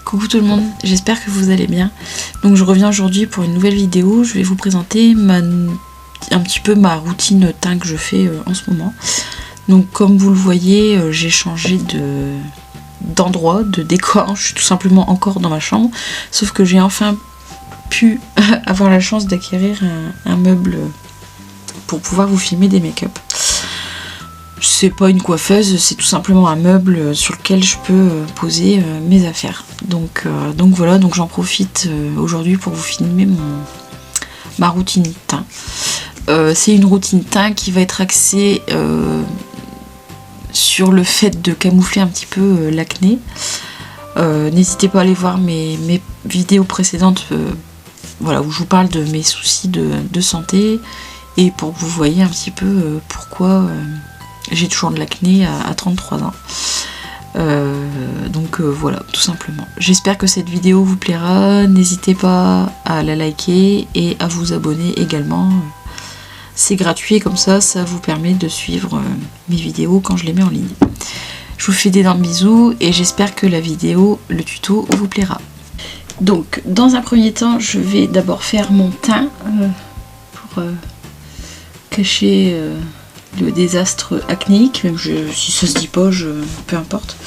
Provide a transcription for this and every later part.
Coucou tout le monde, j'espère que vous allez bien. Donc je reviens aujourd'hui pour une nouvelle vidéo. Je vais vous présenter un petit peu ma routine teint que je fais en ce moment. Donc comme vous le voyez, j'ai changé d'endroit, de décor. Je suis tout simplement encore dans ma chambre. Sauf que j'ai enfin pu avoir la chance d'acquérir un meuble pour pouvoir vous filmer des make-up. C'est pas une coiffeuse, c'est tout simplement un meuble sur lequel je peux poser mes affaires. Donc voilà, donc j'en profite aujourd'hui pour vous filmer ma routine teint. C'est une routine teint qui va être axée sur le fait de camoufler un petit peu l'acné. N'hésitez pas à aller voir mes vidéos précédentes voilà, où je vous parle de mes soucis de santé et pour que vous voyez un petit peu pourquoi j'ai toujours de l'acné à 33 ans. Voilà, tout simplement. J'espère que cette vidéo vous plaira. N'hésitez pas à la liker et à vous abonner également. C'est gratuit, comme ça vous permet de suivre mes vidéos quand je les mets en ligne. Je vous fais d'énormes bisous et j'espère que la vidéo, le tuto, vous plaira. Donc, dans un premier temps, je vais d'abord faire mon teint pour cacher le désastre acnéique, même si ça se dit pas, peu importe.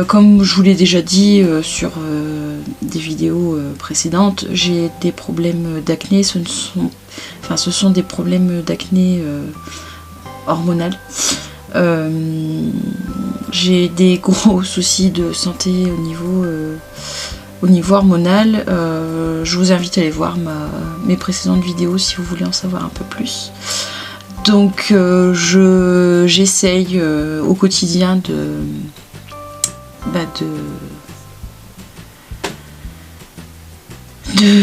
Comme je vous l'ai déjà dit sur des vidéos précédentes, j'ai des problèmes d'acné. Ce sont des problèmes d'acné hormonal. J'ai des gros soucis de santé au niveau hormonal. Je vous invite à aller voir mes précédentes vidéos si vous voulez en savoir un peu plus. Donc j'essaye au quotidien de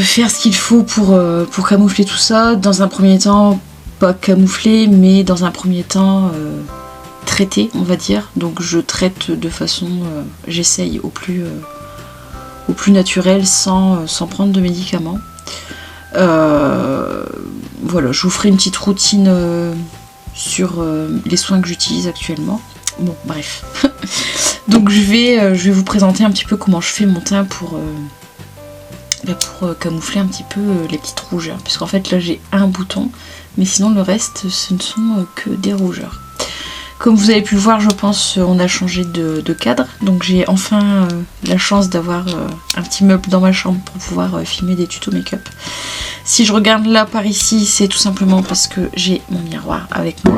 faire ce qu'il faut pour camoufler tout ça. Dans un premier temps, pas camoufler, mais dans un premier temps traiter, on va dire. Donc je traite de façon, j'essaye au plus naturel sans prendre de médicaments. Voilà, je vous ferai une petite routine sur les soins que j'utilise actuellement. Bon, bref. Donc je vais vous présenter un petit peu comment je fais mon teint pour camoufler un petit peu les petites rougeurs. Puisqu'en fait là j'ai un bouton, mais sinon le reste ce ne sont que des rougeurs. Comme vous avez pu le voir, je pense on a changé de cadre. Donc j'ai enfin la chance d'avoir un petit meuble dans ma chambre pour pouvoir filmer des tutos make-up. Si je regarde là par ici, c'est tout simplement parce que j'ai mon miroir avec moi.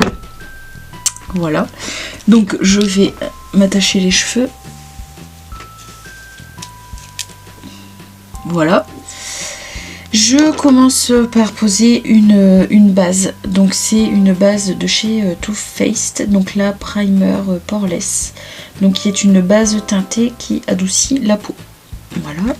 Voilà. Donc je vais m'attacher les cheveux. Voilà. Je commence par poser une base. Donc c'est une base de chez Too Faced. Donc la Primer Poreless. Donc qui est une base teintée qui adoucit la peau. Voilà.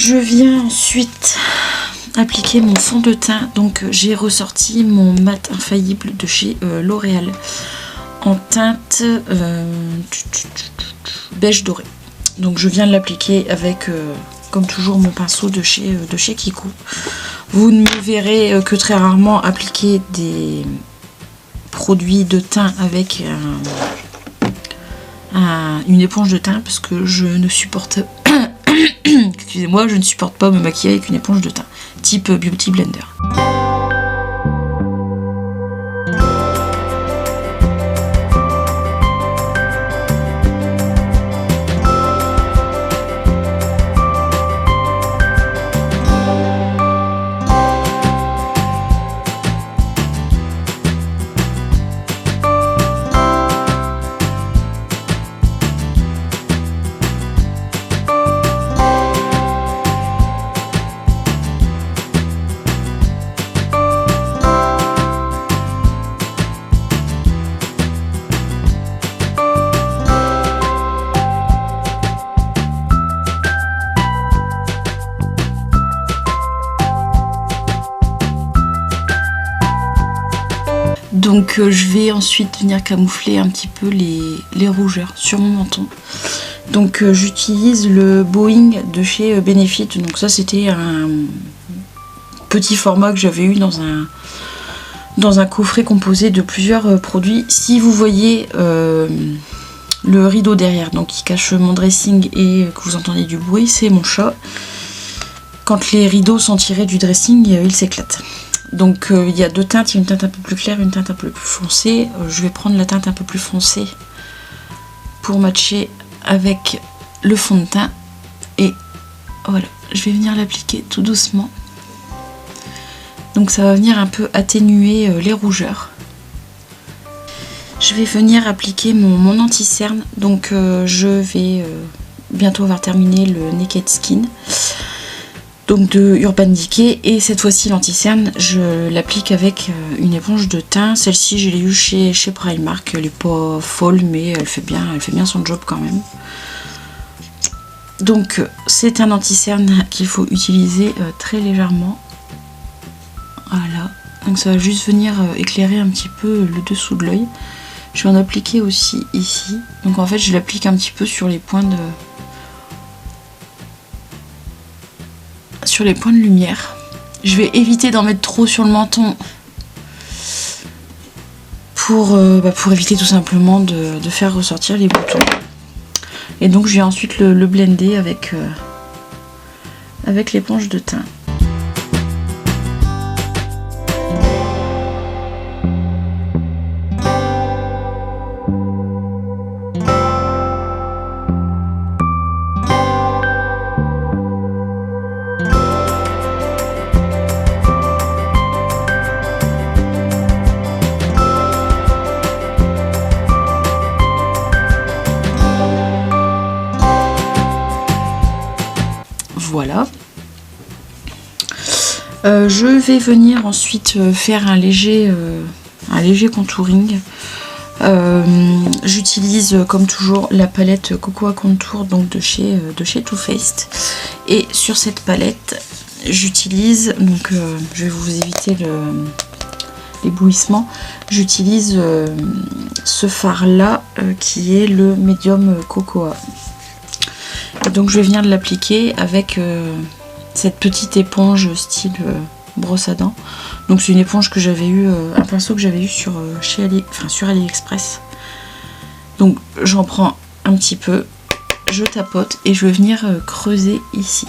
Je viens ensuite appliquer mon fond de teint. Donc j'ai ressorti mon mat infaillible de chez L'Oréal en teinte beige doré. Donc je viens de l'appliquer avec comme toujours mon pinceau de chez Kiko. Vous ne me verrez que très rarement appliquer des produits de teint avec une éponge de teint parce que je ne supporte excusez-moi, je ne supporte pas me maquiller avec une éponge de teint type Beauty Blender. Donc je vais ensuite venir camoufler un petit peu les rougeurs sur mon menton. Donc j'utilise le Boeing de chez Benefit. Donc ça c'était un petit format que j'avais eu dans un coffret composé de plusieurs produits. Si vous voyez le rideau derrière, donc qui cache mon dressing et que vous entendez du bruit, c'est mon chat. Quand les rideaux sont tirés du dressing, il s'éclate. Donc il y a deux teintes, il y a une teinte un peu plus claire, une teinte un peu plus foncée. Je vais prendre la teinte un peu plus foncée pour matcher avec le fond de teint. Et voilà, je vais venir l'appliquer tout doucement. Donc ça va venir un peu atténuer les rougeurs. Je vais venir appliquer mon anti-cerne. Donc je vais bientôt avoir terminé le Naked Skin. Donc de Urban Decay, et cette fois-ci l'anti-cerne je l'applique avec une éponge de teint. Celle-ci je l'ai eue chez Primark, elle est pas folle mais elle fait bien son job quand même. Donc c'est un anti-cerne qu'il faut utiliser très légèrement. Voilà, donc ça va juste venir éclairer un petit peu le dessous de l'œil. Je vais en appliquer aussi ici, donc en fait je l'applique un petit peu sur les points de lumière. Je vais éviter d'en mettre trop sur le menton pour éviter tout simplement de faire ressortir les boutons. Et donc je vais ensuite le blender avec l'éponge de teint. Voilà. Je vais venir ensuite faire un léger contouring. J'utilise comme toujours la palette Cocoa Contour donc de chez Too Faced. Et sur cette palette, j'utilise, donc je vais vous éviter l'éblouissement, j'utilise ce fard là qui est le Medium Cocoa. Et donc je vais venir de l'appliquer avec cette petite éponge style brosse à dents. Donc c'est une éponge que j'avais eu, un pinceau que j'avais eu sur AliExpress. Donc j'en prends un petit peu, je tapote et je vais venir creuser ici.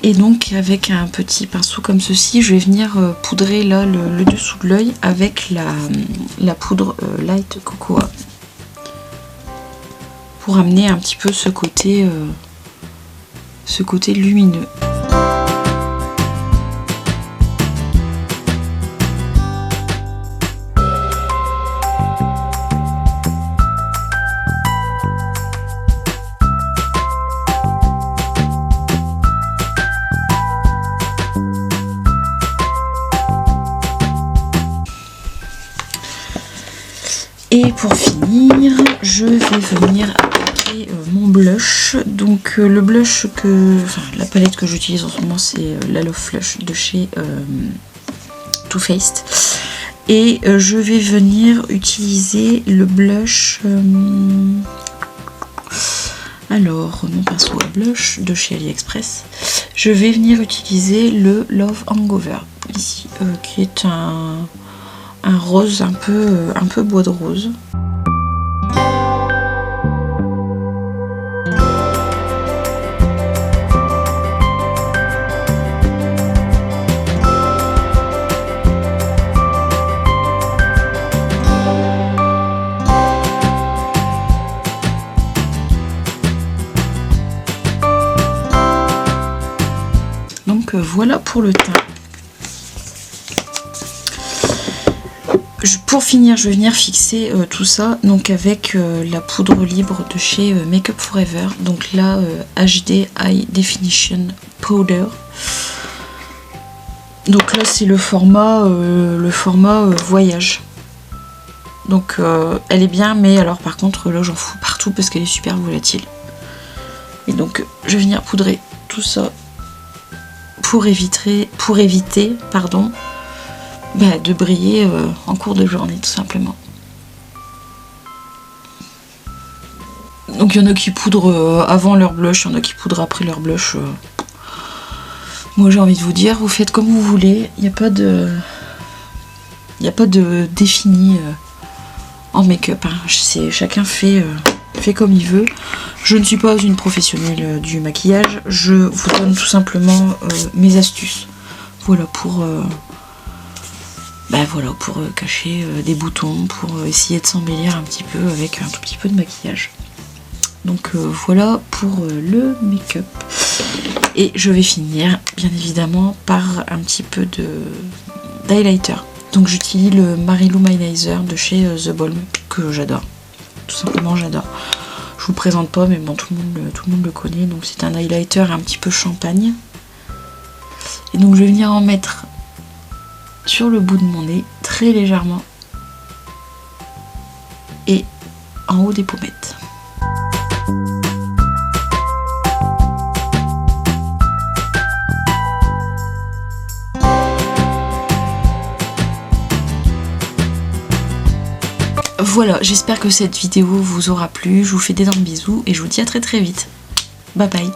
Et donc avec un petit pinceau comme ceci, je vais venir poudrer là le dessous de l'œil avec la poudre Light Cocoa pour amener un petit peu ce côté lumineux. Et pour finir, je vais venir appliquer mon blush. Donc le blush la palette que j'utilise en ce moment, c'est la Love Flush de chez Too Faced. Et je vais venir utiliser le blush. Alors, mon pinceau à blush de chez AliExpress. Je vais venir utiliser le Love Hangover ici, qui est un rose un peu bois de rose. Donc voilà pour le teint. Pour finir, je vais venir fixer tout ça donc avec la poudre libre de chez Make Up For Ever. Donc là, HD High Definition Powder. Donc là, c'est le format voyage. Donc elle est bien, mais alors par contre là j'en fous partout parce qu'elle est super volatile. Et donc je vais venir poudrer tout ça pour éviter de briller en cours de journée tout simplement. Donc il y en a qui poudrent avant leur blush, il y en a qui poudrent après leur blush. Moi j'ai envie de vous dire, vous faites comme vous voulez, il n'y a pas de défini en make-up, hein. Chacun fait comme il veut. Je ne suis pas une professionnelle du maquillage, je vous donne tout simplement mes astuces. Voilà pour cacher des boutons, pour essayer de s'embellir un petit peu avec un tout petit peu de maquillage. Donc voilà pour le make-up. Et je vais finir bien évidemment par un petit peu d'highlighter. Donc j'utilise le Mary Lou Manizer de chez The Balm que j'adore. Tout simplement j'adore. Je vous le présente pas mais bon tout le monde le connaît. Donc c'est un highlighter un petit peu champagne. Et donc je vais venir en mettre sur le bout de mon nez très légèrement et en haut des pommettes. Voilà, j'espère que cette vidéo vous aura plu. Je vous fais d'énormes bisous et je vous dis à très vite. Bye bye.